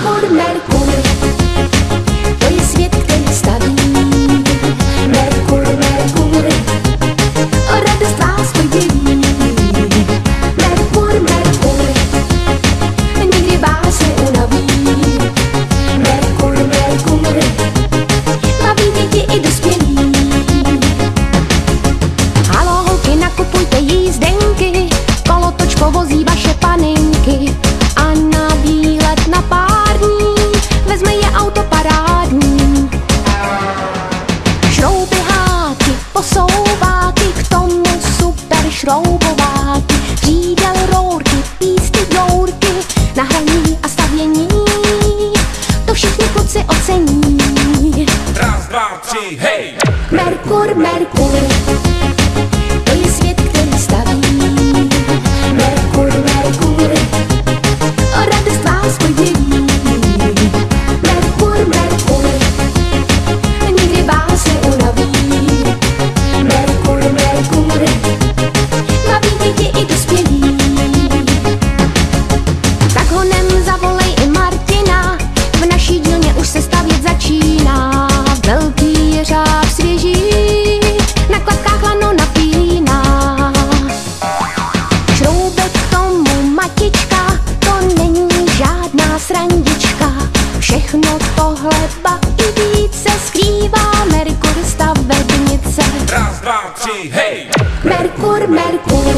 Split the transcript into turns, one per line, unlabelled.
Merkur, Merkur, to je svět, který staví. Merkur, Merkur, o radost vás podělí. Merkur, Merkur, nikdy vás neunaví. Merkur, Merkur, baví děti i dospělí. Haló holky, nakupujte jízdenky, kolotoč povozí vaše paninky. A na výlet na pár dní vezme je auto parádní. Šrouby, háky, posouváky, k tomu super šroubováky. Řídel, rourky, písty, jourky, na hraní a stavění, to všichni kluci ocení.
Raz, dva, tři, hej!
Merkur, Merkur, to je svět, který staví. Merkur, Merkur, o radost vás podělí. Merkur, Merkur, nikdy vás neunaví. Merkur, Merkur, baví děti i dospělí. Tak honem zavolej i Martina, v naší dílně už se stavět začíná. Velký jeřáb svěží, na klapkách lano napíná. Šroubek k tomu matička, to není žádná srandička. Všechno tohle ba i více skrývá Merkur stavebnice.
Raz, dva, tři, hej!
Merkur, Merkur,